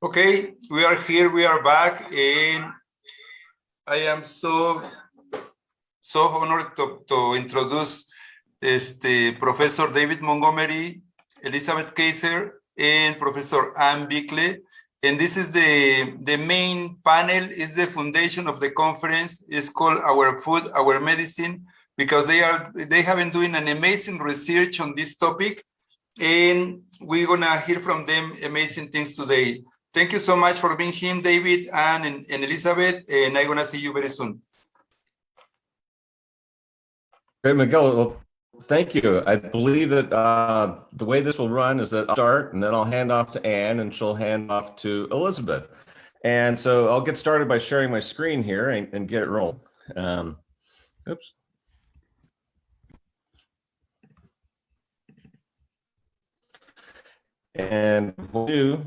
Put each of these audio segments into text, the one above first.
Okay, we are here, we are back, and I am so honored to introduce Professor David Montgomery, Elizabeth Kaiser, and Professor Ann Bikle. And this is the main panel, is the foundation of the conference. It's called Our Food, Our Medicine, because they have been doing an amazing research on this topic, and we're gonna hear from them amazing things today. Thank you so much for being here, David, Ann, and Elizabeth, and I'm gonna see you very soon. Great, Miguel. Well, thank you. I believe that the way this will run is that I'll start and then I'll hand off to Ann and she'll hand off to Elizabeth. And so I'll get started by sharing my screen here and get it rolling. Oops. And what we'll do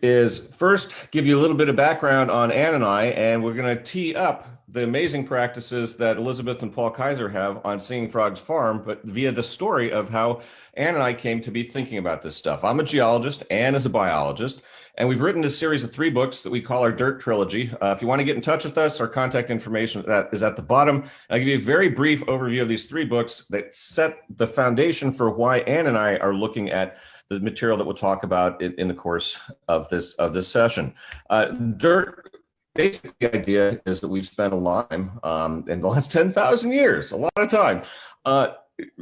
is first give you a little bit of background on Ann and I, and we're going to tee up the amazing practices that Elizabeth and Paul Kaiser have on Singing Frogs Farm, but via the story of how Ann and I came to be thinking about this stuff. I'm a geologist, Ann is a biologist, and we've written a series of 3 books that we call our Dirt Trilogy. If you want to get in touch with us, our contact information is at the bottom. I'll give you a very brief overview of these 3 books that set the foundation for why Ann and I are looking at the material that we'll talk about in the course of this session. Dirt, basic idea is that we've spent a lot of time in the last 10,000 years, a lot of time,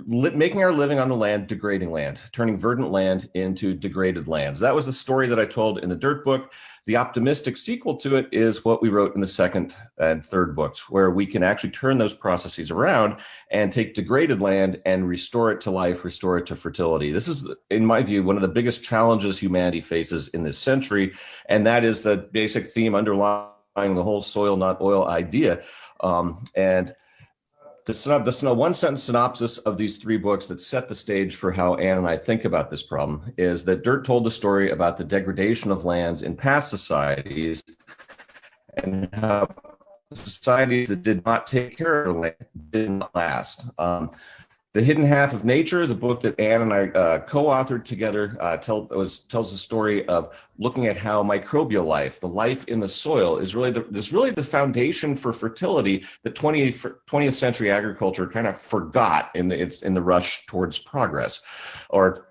making our living on the land, degrading land, turning verdant land into degraded lands. That was the story that I told in the Dirt book. The optimistic sequel to it is what we wrote in the 2nd and 3rd books, where we can actually turn those processes around and take degraded land and restore it to life, restore it to fertility. This is, in my view, one of the biggest challenges humanity faces in this century, and that is the basic theme underlying the whole soil, not oil idea. And the one-sentence synopsis of these 3 books that set the stage for how Ann and I think about this problem is that Dirt told the story about the degradation of lands in past societies and how societies that did not take care of land did not last. The Hidden Half of Nature, the book that Ann and I co-authored together, tells the story of looking at how microbial life, the life in the soil, is really the foundation for fertility that 20th century agriculture kind of forgot in the rush towards progress, or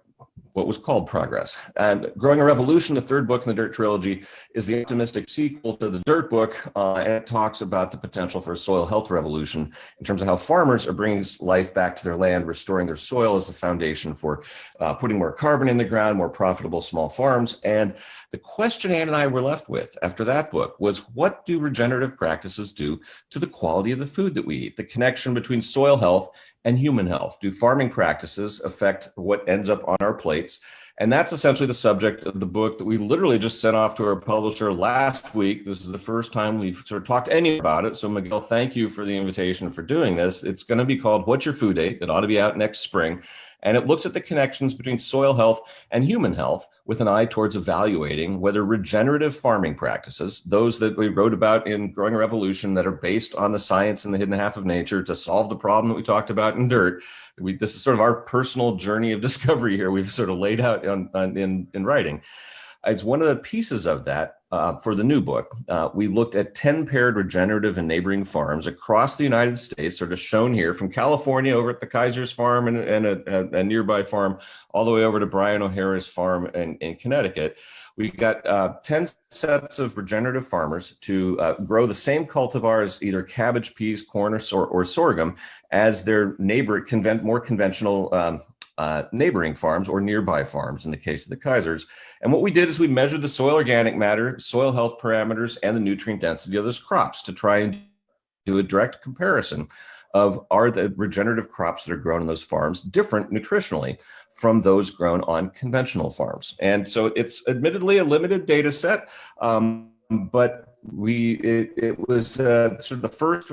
what was called progress. And Growing a Revolution, the 3rd book in the Dirt Trilogy, is the optimistic sequel to the Dirt book, and it talks about the potential for a soil health revolution in terms of how farmers are bringing life back to their land, restoring their soil as the foundation for putting more carbon in the ground, more profitable small farms. And the question Ann and I were left with after that book was, what do regenerative practices do to the quality of the food that we eat? The connection between soil health and human health. Do farming practices affect what ends up on our plates? And that's essentially the subject of the book that we literally just sent off to our publisher last week. This is the first time we've sort of talked to anyone about it. So Miguel, thank you for the invitation for doing this. It's going to be called What's Your Food Aid? It ought to be out next spring. And it looks at the connections between soil health and human health with an eye towards evaluating whether regenerative farming practices, those that we wrote about in Growing a Revolution that are based on the science and the hidden half of nature to solve the problem that we talked about in Dirt. This is sort of our personal journey of discovery here. We've sort of laid out in writing. As one of the pieces of that, for the new book, we looked at 10 paired regenerative and neighboring farms across the United States, sort of shown here from California over at the Kaiser's farm and a nearby farm, all the way over to Brian O'Hara's farm in Connecticut. We got 10 sets of regenerative farmers to grow the same cultivars, either cabbage, peas, corn, or sorghum, as their more conventional neighboring farms or nearby farms in the case of the Kaisers. And what we did is we measured the soil organic matter, soil health parameters, and the nutrient density of those crops to try and do a direct comparison of, are the regenerative crops that are grown in those farms different nutritionally from those grown on conventional farms. And so it's admittedly a limited data set, but it was sort of the first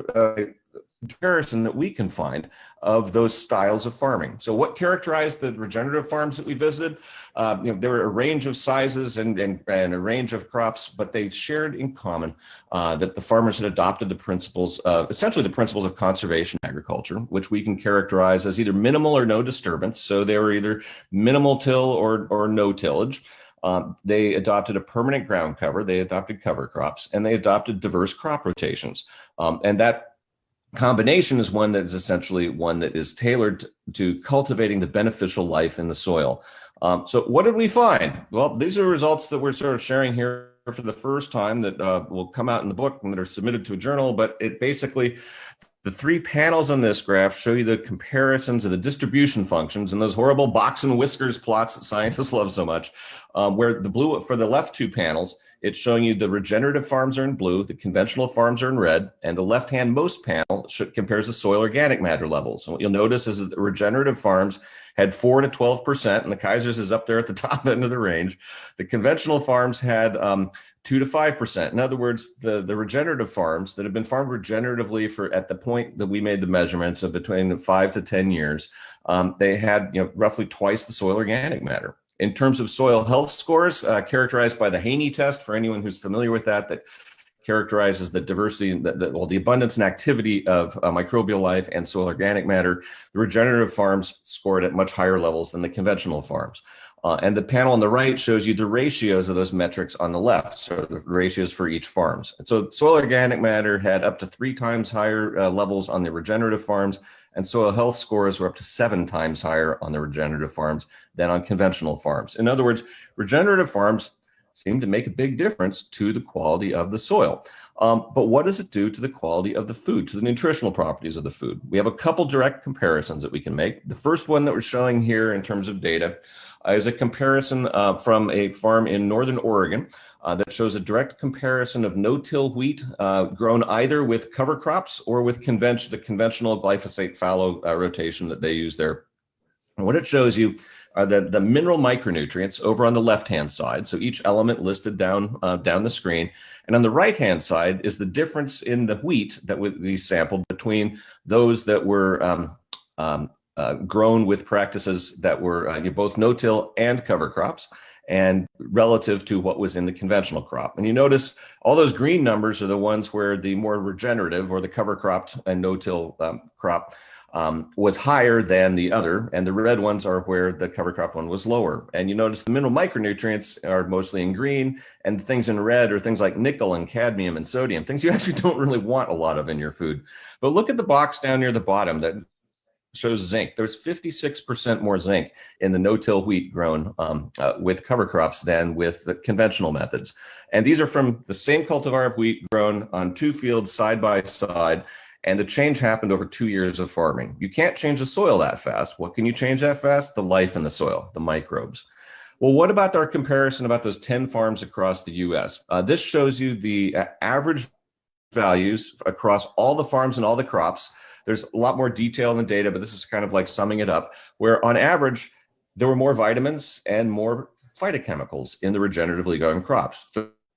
comparison that we can find of those styles of farming. So what characterized the regenerative farms that we visited? There were a range of sizes and a range of crops, but they shared in common that the farmers had adopted the principles of, essentially the principles of conservation agriculture, which we can characterize as either minimal or no disturbance. So they were either minimal till or no tillage. They adopted a permanent ground cover, they adopted cover crops, and they adopted diverse crop rotations. And that combination is one that is essentially one that is tailored to cultivating the beneficial life in the soil. So what did we find? Well, these are results that we're sort of sharing here for the first time that will come out in the book and that are submitted to a journal, but it basically, the three panels on this graph show you the comparisons of the distribution functions and those horrible box and whiskers plots that scientists love so much, where the blue for the left two panels, it's showing you the regenerative farms are in blue, the conventional farms are in red, and the left-hand most panel compares the soil organic matter levels. And what you'll notice is that the regenerative farms had 4 to 12%, and the Kaiser's is up there at the top end of the range. The conventional farms had 2 to 5%. In other words, the regenerative farms that have been farmed regeneratively for at the point that we made the measurements of between 5 to 10 years, they had roughly twice the soil organic matter. In terms of soil health scores, characterized by the Haney test, for anyone who's familiar with that characterizes the diversity, the abundance and activity of microbial life and soil organic matter, the regenerative farms scored at much higher levels than the conventional farms. And the panel on the right shows you the ratios of those metrics on the left, so the ratios for each farms. And so soil organic matter had up to 3 times higher levels on the regenerative farms, and soil health scores were up to 7 times higher on the regenerative farms than on conventional farms. In other words, regenerative farms seem to make a big difference to the quality of the soil. But what does it do to the quality of the food, to the nutritional properties of the food? We have a couple direct comparisons that we can make. The first one that we're showing here in terms of data is a comparison from a farm in Northern Oregon that shows a direct comparison of no-till wheat grown either with cover crops or with the conventional glyphosate fallow rotation that they use there. And what it shows you are the mineral micronutrients over on the left-hand side. So each element listed down the screen. And on the right-hand side is the difference in the wheat that we sampled between those that were grown with practices that were both no-till and cover crops, and relative to what was in the conventional crop. And you notice all those green numbers are the ones where the more regenerative or the cover cropped and no-till crop was higher than the other, and the red ones are where the cover crop one was lower. And you notice the mineral micronutrients are mostly in green, and the things in red are things like nickel and cadmium and sodium, things you actually don't really want a lot of in your food. But look at the box down near the bottom that shows zinc. There's 56% more zinc in the no-till wheat grown with cover crops than with the conventional methods. And these are from the same cultivar of wheat grown on 2 fields side by side. And the change happened over 2 years of farming. You can't change the soil that fast. What can you change that fast? The life in the soil, the microbes. Well, what about our comparison about those 10 farms across the US? This shows you the average values across all the farms and all the crops. There's a lot more detail in the data, but this is kind of like summing it up, where on average, there were more vitamins and more phytochemicals in the regeneratively grown crops.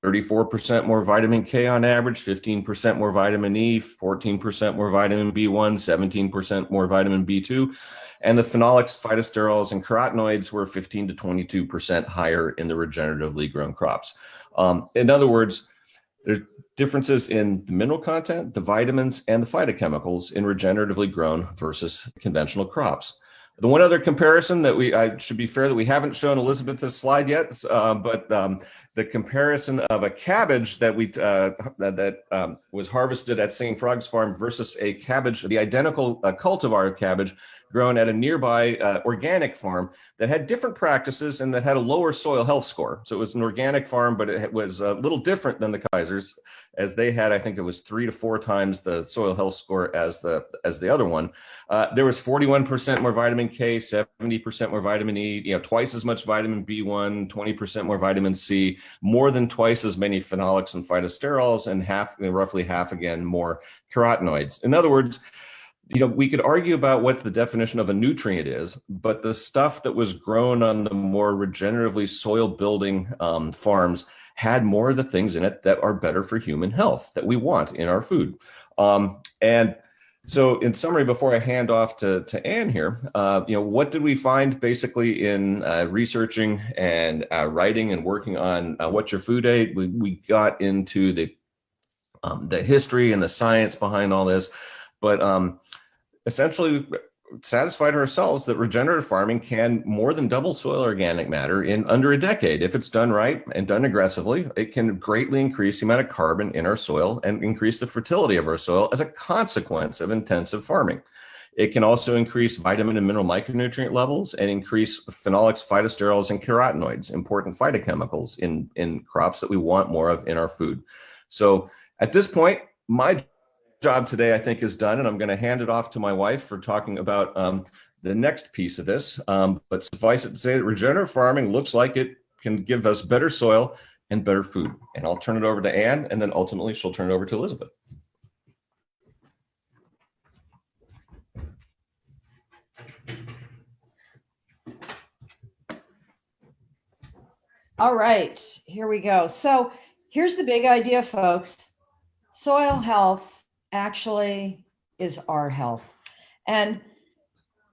34% more vitamin K on average, 15% more vitamin E, 14% more vitamin B1, 17% more vitamin B2. And the phenolics, phytosterols, and carotenoids were 15 to 22% higher in the regeneratively grown crops. In other words, there's differences in the mineral content, the vitamins, and the phytochemicals in regeneratively grown versus conventional crops. The one other comparison that I should be fair that we haven't shown Elizabeth this slide yet, but the comparison of a cabbage that was harvested at Singing Frogs Farm versus a cabbage, the identical cultivar of cabbage grown at a nearby organic farm that had different practices and that had a lower soil health score. So it was an organic farm, but it was a little different than the Kaisers, as they had, I think it was 3 to 4 times the soil health score as the other one. There was 41% more vitamin K, 70% more vitamin E, twice as much vitamin B1, 20% more vitamin C, more than twice as many phenolics and phytosterols, and roughly half again more carotenoids. In other words, we could argue about what the definition of a nutrient is, but the stuff that was grown on the more regeneratively soil building farms had more of the things in it that are better for human health that we want in our food. And So in summary, before I hand off to Ann here, what did we find basically in researching and writing and working on What's Your Food Ate? We got into the history and the science behind all this, but essentially satisfied ourselves that regenerative farming can more than double soil organic matter in under a decade. If it's done right and done aggressively, it can greatly increase the amount of carbon in our soil and increase the fertility of our soil as a consequence of intensive farming. It can also increase vitamin and mineral micronutrient levels and increase phenolics, phytosterols, and carotenoids, important phytochemicals in crops that we want more of in our food. So at this point, my job today, I think, is done, and I'm going to hand it off to my wife for talking about the next piece of this. But suffice it to say that regenerative farming looks like it can give us better soil and better food. And I'll turn it over to Ann, and then ultimately she'll turn it over to Elizabeth. All right, here we go. So here's the big idea, folks. Soil health actually is our health. And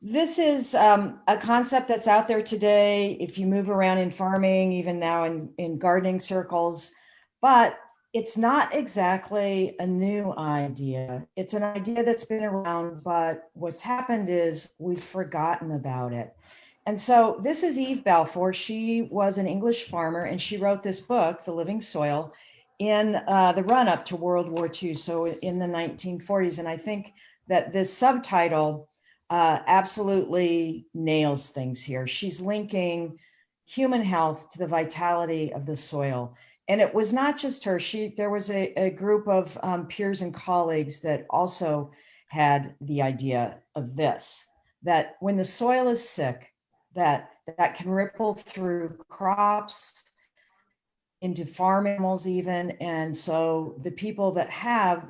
this is a concept that's out there today if you move around in farming, even now in gardening circles, but it's not exactly a new idea. It's an idea that's been around, but what's happened is we've forgotten about it. And so this is Eve Balfour. She was an English farmer, and she wrote this book, The Living Soil, in the run-up to World War II, so in the 1940s. And I think that this subtitle absolutely nails things here. She's linking human health to the vitality of the soil. And it was not just her. There was a group of peers and colleagues that also had the idea of this, that when the soil is sick, that can ripple through crops, into farm animals even. And so the people that have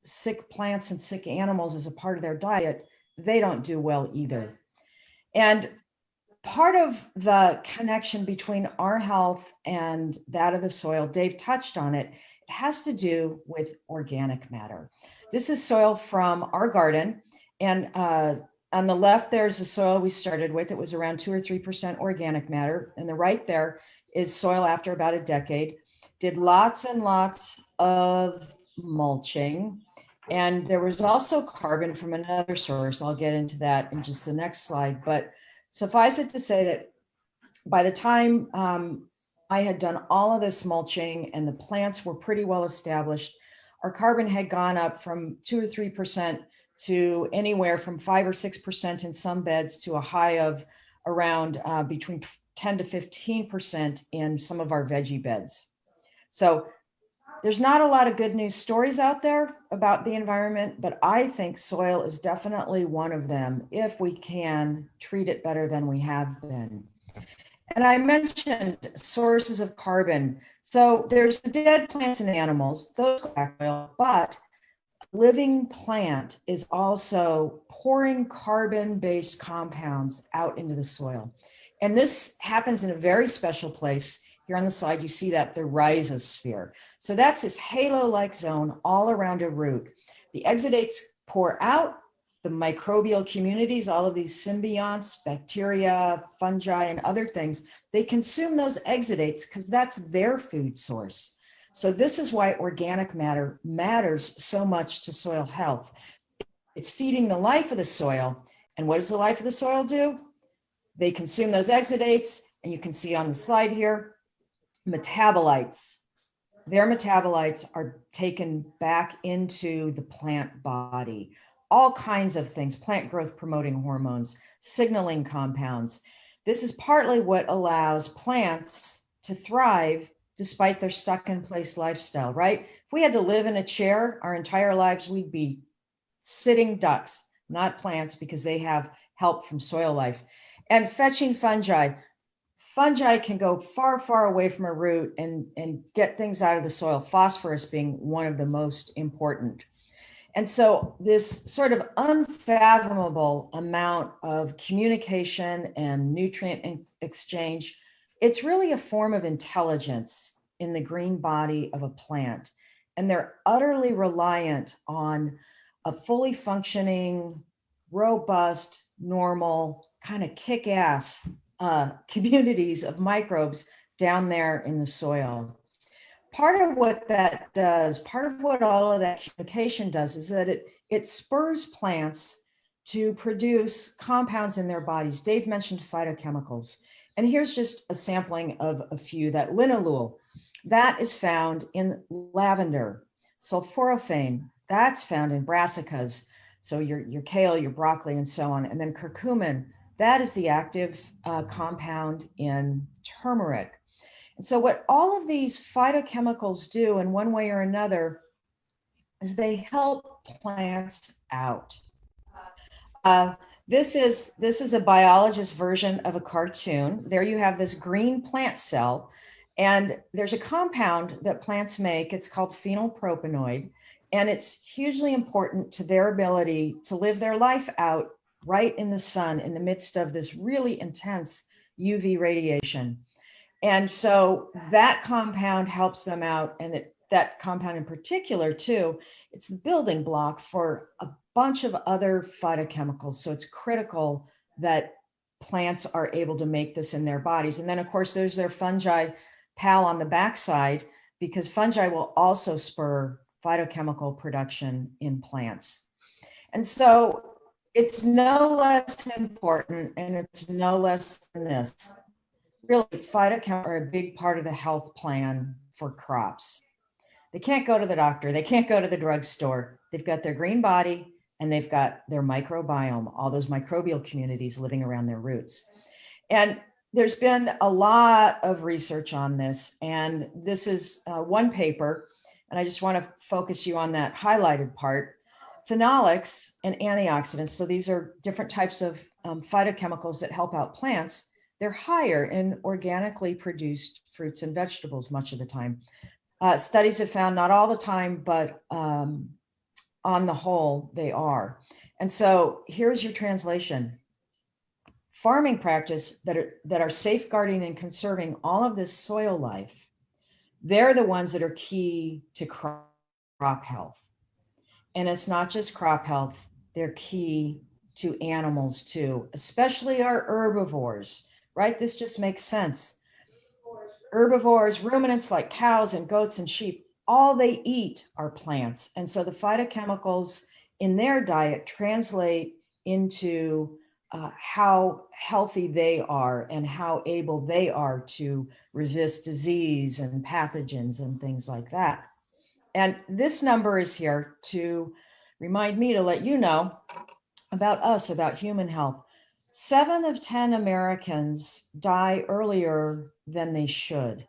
sick plants and sick animals as a part of their diet, they don't do well either. And part of the connection between our health and that of the soil, Dave touched on it, it has to do with organic matter. This is soil from our garden. And on the left, there's the soil we started with. It was around 2 or 3% organic matter. And the right there is soil after about a decade. Did lots and lots of mulching. And there was also carbon from another source. I'll get into that in just the next slide. But suffice it to say that by the time I had done all of this mulching and the plants were pretty well established, our carbon had gone up from 2 or 3% to anywhere from 5 or 6% in some beds to a high of around between 10 to 15% in some of our veggie beds. So there's not a lot of good news stories out there about the environment, but I think soil is definitely one of them if we can treat it better than we have been. And I mentioned sources of carbon. So there's the dead plants and animals, those are oil, but living plant is also pouring carbon-based compounds out into the soil. And this happens in a very special place. Here on the side, you see that the rhizosphere. So that's this halo-like zone all around a root. The exudates pour out, the microbial communities, all of these symbionts, bacteria, fungi, and other things, they consume those exudates because that's their food source. So this is why organic matter matters so much to soil health. It's feeding the life of the soil. And what does the life of the soil do? They consume those exudates, and you can see on the slide here, metabolites. Their metabolites are taken back into the plant body. All kinds of things, plant growth promoting hormones, signaling compounds. This is partly what allows plants to thrive despite their stuck in place lifestyle, right? If we had to live in a chair our entire lives, we'd be sitting ducks, not plants, because they have help from soil life. And fetching fungi. Fungi can go far, far away from a root and get things out of the soil, phosphorus being one of the most important. And so this sort of unfathomable amount of communication and nutrient exchange, it's really a form of intelligence in the green body of a plant. And they're utterly reliant on a fully functioning, robust, normal, kind of kick-ass communities of microbes down there in the soil. Part of what that does, part of what all of that communication does is that it spurs plants to produce compounds in their bodies. Dave mentioned phytochemicals. And here's just a sampling of a few. That linalool, that is found in lavender. Sulforaphane, that's found in brassicas. So your kale, your broccoli, and so on. And then curcumin, that is the active compound in turmeric. And so what all of these phytochemicals do in one way or another is they help plants out. This is a biologist version of a cartoon. There you have this green plant cell, and there's a compound that plants make. It's called phenylpropanoid, and it's hugely important to their ability to live their life out right in the sun in the midst of this really intense UV radiation. And so that compound helps them out, and that compound in particular too, it's the building block for a bunch of other phytochemicals. So it's critical that plants are able to make this in their bodies. And then of course there's their fungi pal on the backside, because fungi will also spur phytochemical production in plants. And so it's no less important, and it's no less than this. Really, phytochemicals are a big part of the health plan for crops. They can't go to the doctor. They can't go to the drugstore. They've got their green body and they've got their microbiome, all those microbial communities living around their roots. And there's been a lot of research on this. And this is one paper, and I just want to focus you on that highlighted part. Phenolics and antioxidants. So these are different types of phytochemicals that help out plants. They're higher in organically produced fruits and vegetables much of the time. Studies have found, not all the time, but on the whole, they are. And so here's your translation. Farming practice that are safeguarding and conserving all of this soil life, they're the ones that are key to crop health. And it's not just crop health, they're key to animals too, especially our herbivores. Right? This just makes sense. Herbivores, ruminants like cows and goats and sheep, all they eat are plants. And so the phytochemicals in their diet translate into how healthy they are and how able they are to resist disease and pathogens and things like that. And this number is here to remind me to let you know about us, about human health. 7 of 10 Americans die earlier than they should.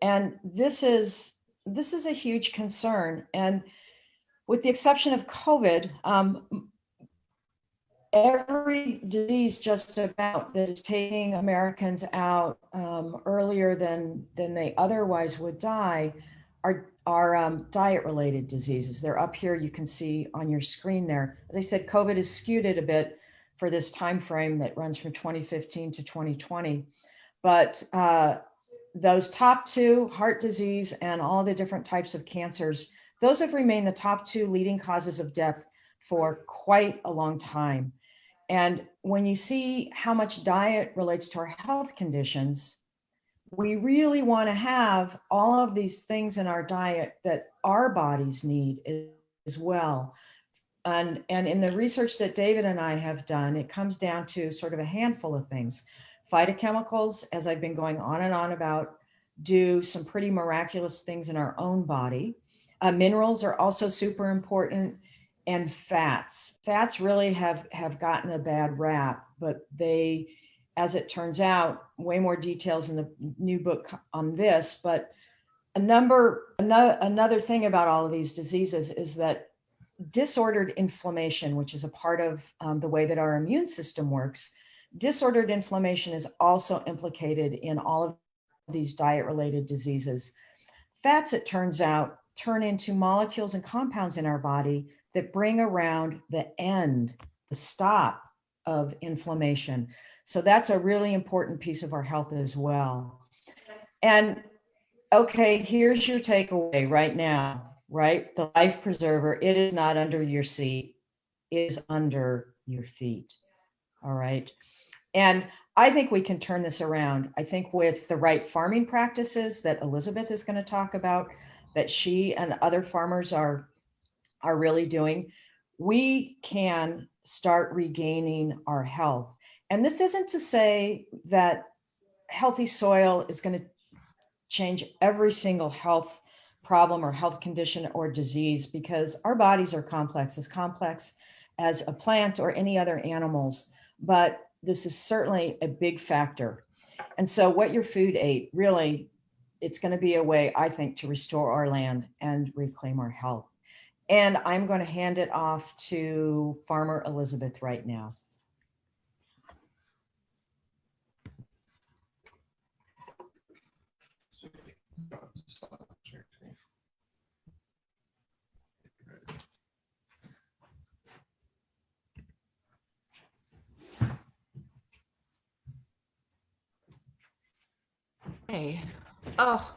And this is a huge concern. And with the exception of COVID, every disease just about that is taking Americans out earlier than they otherwise would die are diet-related diseases. They're up here, you can see on your screen there. As I said, COVID has skewed it a bit for this time frame that runs from 2015 to 2020. But those top 2, heart disease and all the different types of cancers, those have remained the top 2 leading causes of death for quite a long time. And when you see how much diet relates to our health conditions, we really want to have all of these things in our diet that our bodies need as well. And in the research that David and I have done, it comes down to sort of a handful of things. Phytochemicals, as I've been going on and on about, do some pretty miraculous things in our own body. Minerals are also super important, and fats. Fats really have gotten a bad rap, but they, as it turns out, way more details in the new book on this. But another thing about all of these diseases is that disordered inflammation, which is a part of the way that our immune system works, disordered inflammation is also implicated in all of these diet-related diseases. Fats, it turns out, turn into molecules and compounds in our body that bring around the end, the stop of inflammation. So that's a really important piece of our health as well. And okay, here's your takeaway right now. right? The life preserver, it is not under your seat, it is under your feet. All right. And I think we can turn this around. I think with the right farming practices that Elizabeth is going to talk about, that she and other farmers are really doing, we can start regaining our health. And this isn't to say that healthy soil is going to change every single health problem or health condition or disease, because our bodies are complex as a plant or any other animals. But this is certainly a big factor. And so what your food ate, really, it's going to be a way, I think, to restore our land and reclaim our health. And I'm going to hand it off to Farmer Elizabeth right now. Hey. Oh,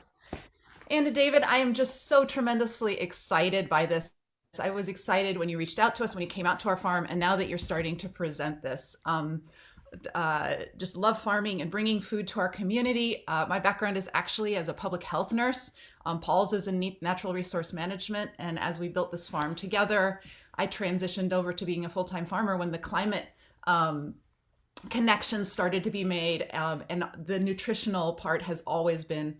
Anna David, I am just so tremendously excited by this. I was excited when you reached out to us, when you came out to our farm, and now that you're starting to present this. Just love farming and bringing food to our community. My background is actually as a public health nurse. Paul's is in natural resource management. And as we built this farm together, I transitioned over to being a full-time farmer when the climate connections started to be made. And the nutritional part has always been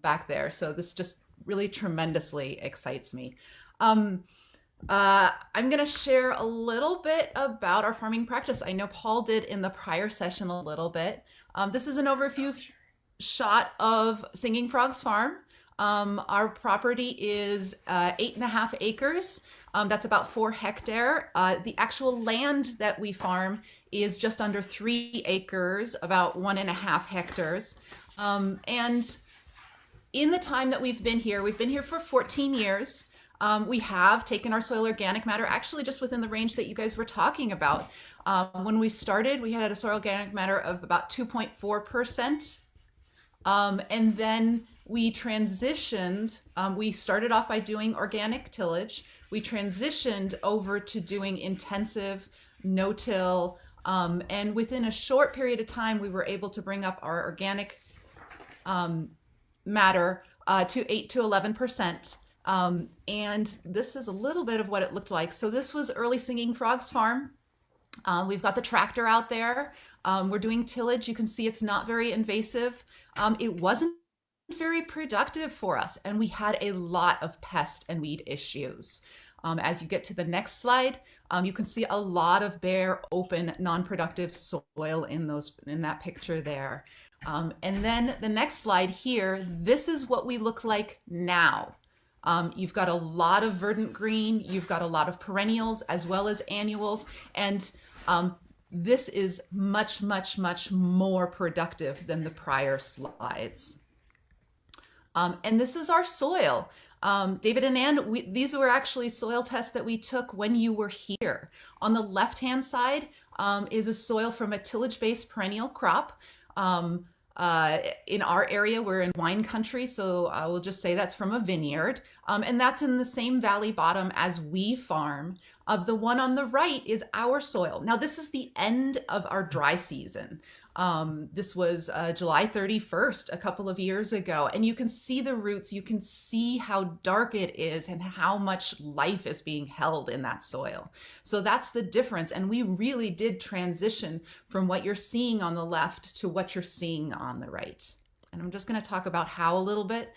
back there. So this just really tremendously excites me. I'm going to share a little bit about our farming practice. I know Paul did in the prior session a little bit. This is an overview shot of Singing Frogs Farm. Our property is 8.5 acres. That's about 4 hectares. The actual land that we farm is just under 3 acres, about 1.5 hectares. And in the time that we've been here for 14 years. We have taken our soil organic matter actually just within the range that you guys were talking about. When we started, we had a soil organic matter of about 2.4%. And then we transitioned, we started off by doing organic tillage. We transitioned over to doing intensive no-till. And within a short period of time, we were able to bring up our organic matter to 8 to 11%. And this is a little bit of what it looked like. So this was early Singing Frogs Farm. We've got the tractor out there. We're doing tillage. You can see it's not very invasive. It wasn't very productive for us, and we had a lot of pest and weed issues. As you get to the next slide, you can see a lot of bare, open, non-productive soil in that picture there. And then the next slide here, this is what we look like now. You've got a lot of verdant green, you've got a lot of perennials as well as annuals, and this is much, much, much more productive than the prior slides. And this is our soil. David and Ann, these were actually soil tests that we took when you were here. On the left-hand side is a soil from a tillage-based perennial crop. In our area, we're in wine country, so I will just say that's from a vineyard. And that's in the same valley bottom as we farm. The one on the right is our soil. Now, this is the end of our dry season. This was July 31st, a couple of years ago. And you can see the roots, you can see how dark it is and how much life is being held in that soil. So that's the difference. And we really did transition from what you're seeing on the left to what you're seeing on the right. And I'm just going to talk about how a little bit.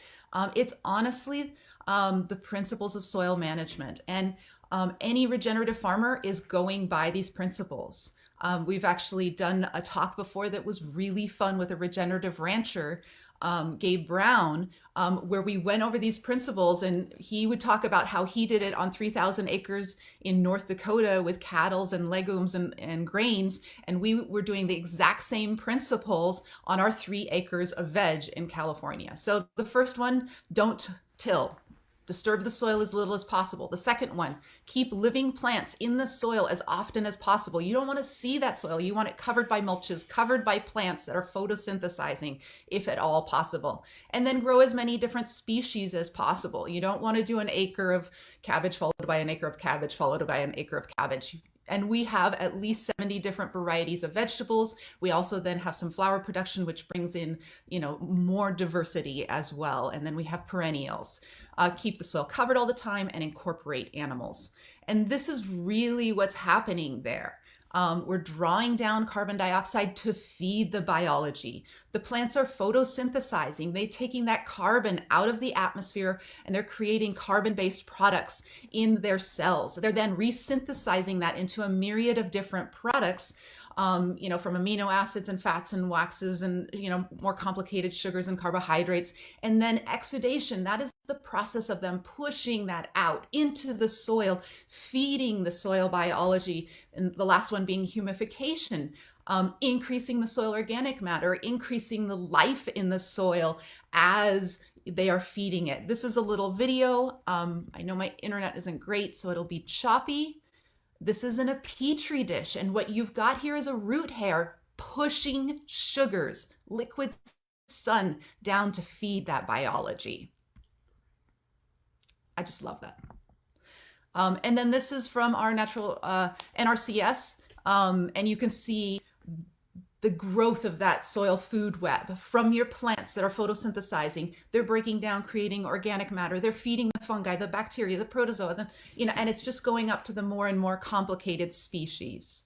It's honestly the principles of soil management. And any regenerative farmer is going by these principles. We've actually done a talk before that was really fun with a regenerative rancher, Gabe Brown, where we went over these principles, and he would talk about how he did it on 3,000 acres in North Dakota with cattle and legumes and grains. And we were doing the exact same principles on our 3 acres of veg in California. So the first one, don't till. disturb the soil as little as possible. The second one, keep living plants in the soil as often as possible. You don't want to see that soil. You want it covered by mulches, covered by plants that are photosynthesizing, if at all possible. And then grow as many different species as possible. You don't want to do an acre of cabbage followed by an acre of cabbage followed by an acre of cabbage. And we have at least 70 different varieties of vegetables. We also then have some flower production, which brings in, more diversity as well. And then we have perennials. Keep the soil covered all the time and incorporate animals. And this is really what's happening there. We're drawing down carbon dioxide to feed the biology. The plants are photosynthesizing. They're taking that carbon out of the atmosphere and they're creating carbon-based products in their cells. They're then resynthesizing that into a myriad of different products, from amino acids and fats and waxes and, more complicated sugars and carbohydrates. And then exudation, that is the process of them pushing that out into the soil, feeding the soil biology. And the last one being humification, increasing the soil organic matter, increasing the life in the soil as they are feeding it. This is a little video. I know my internet isn't great, so it'll be choppy. This is in a petri dish, and what you've got here is a root hair pushing sugars, liquid sun, down to feed that biology. I just love that. And then this is from our natural NRCS, and you can see the growth of that soil food web from your plants that are photosynthesizing. They're breaking down, creating organic matter. They're feeding the fungi, the bacteria, the protozoa, and it's just going up to the more and more complicated species.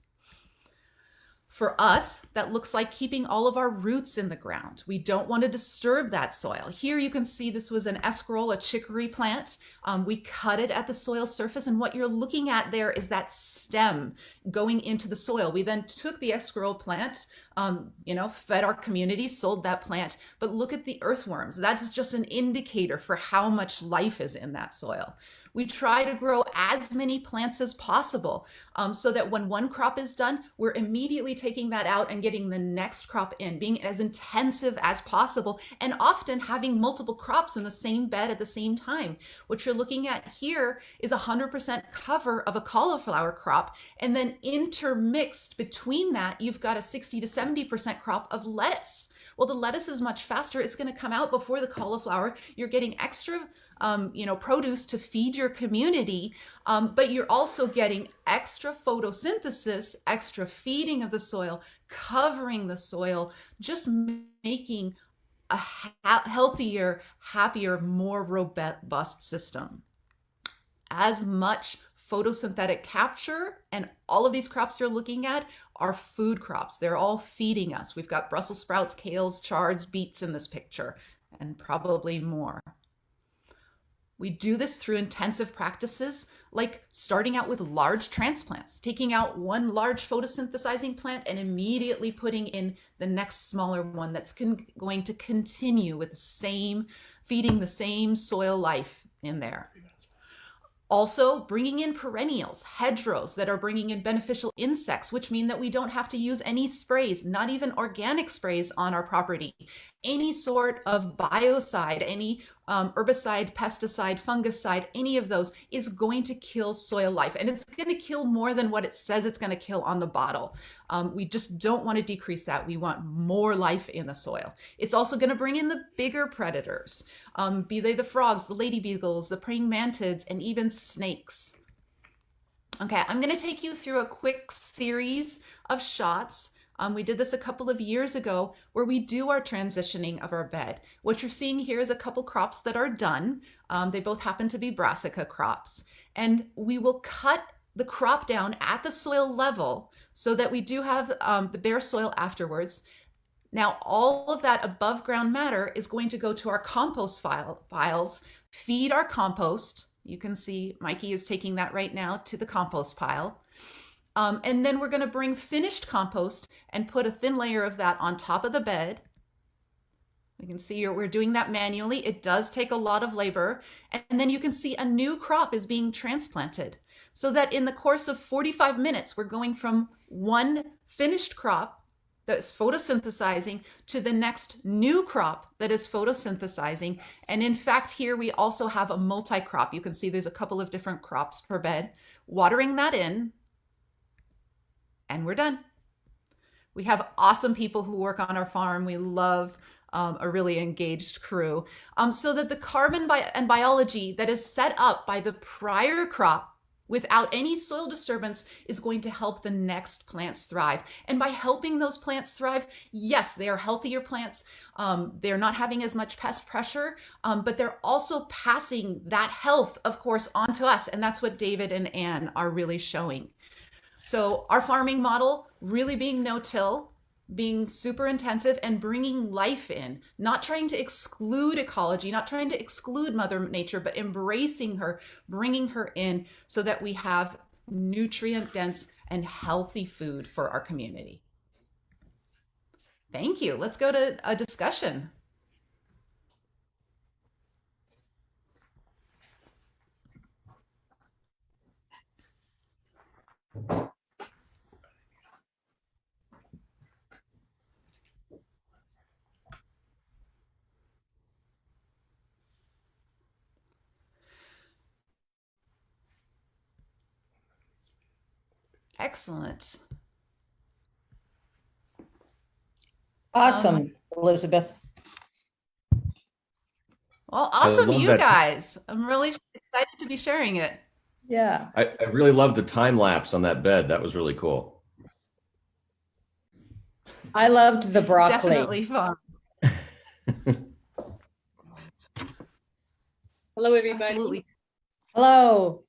For us, that looks like keeping all of our roots in the ground. We don't want to disturb that soil. Here you can see this was an escarole, a chicory plant. We cut it at the soil surface, and what you're looking at there is that stem going into the soil. We then took the escarole plant, fed our community, sold that plant, but look at the earthworms. That's just an indicator for how much life is in that soil. We try to grow as many plants as possible so that when one crop is done, we're immediately taking that out and getting the next crop in, being as intensive as possible, and often having multiple crops in the same bed at the same time. What you're looking at here is 100% cover of a cauliflower crop, and then intermixed between that, you've got a 60 to 70% crop of lettuce. Well, the lettuce is much faster. It's going to come out before the cauliflower. You're getting extra produce to feed your community, but you're also getting extra photosynthesis, extra feeding of the soil, covering the soil, just making a healthier, happier, more robust system. As much photosynthetic capture, and all of these crops you're looking at are food crops. They're all feeding us. We've got Brussels sprouts, kales, chards, beets in this picture, and probably more. We do this through intensive practices, like starting out with large transplants, taking out one large photosynthesizing plant and immediately putting in the next smaller one that's going to continue with feeding the same soil life in there. Also, bringing in perennials, hedgerows that are bringing in beneficial insects, which mean that we don't have to use any sprays, not even organic sprays on our property. Any sort of biocide, any herbicide, pesticide, fungicide, any of those is going to kill soil life. And it's going to kill more than what it says it's going to kill on the bottle. We just don't want to decrease that. We want more life in the soil. It's also going to bring in the bigger predators, be they the frogs, the lady beetles, the praying mantids, and even snakes. Okay, I'm going to take you through a quick series of shots. We did this a couple of years ago where we do our transitioning of our bed. What you're seeing here is a couple crops that are done. They both happen to be brassica crops. And we will cut the crop down at the soil level so that we do have the bare soil afterwards. Now, all of that above ground matter is going to go to our compost piles, feed our compost. You can see Mikey is taking that right now to the compost pile. And then we're going to bring finished compost and put a thin layer of that on top of the bed. You can see we're doing that manually. It does take a lot of labor. And then you can see a new crop is being transplanted. So that in the course of 45 minutes, we're going from one finished crop that's photosynthesizing to the next new crop that is photosynthesizing. And in fact, here we also have a multi-crop. You can see there's a couple of different crops per bed. Watering that in, and we're done. We have awesome people who work on our farm. We love a really engaged crew. So that the carbon and biology that is set up by the prior crop without any soil disturbance is going to help the next plants thrive. And by helping those plants thrive, yes, they are healthier plants. They're not having as much pest pressure, but they're also passing that health, of course, onto us. And that's what David and Ann are really showing. So our farming model really being no-till, being super intensive and bringing life in, not trying to exclude ecology, not trying to exclude Mother Nature, but embracing her, bringing her in so that we have nutrient dense and healthy food for our community. Thank you. Let's go to a discussion. Excellent. Awesome, Elizabeth. Well, awesome, love you that. guys. I'm really excited to be sharing it. Yeah. I really love the time lapse on that bed. That was really cool. I loved the broccoli. Definitely fun. Hello, everybody. Absolutely. Hello.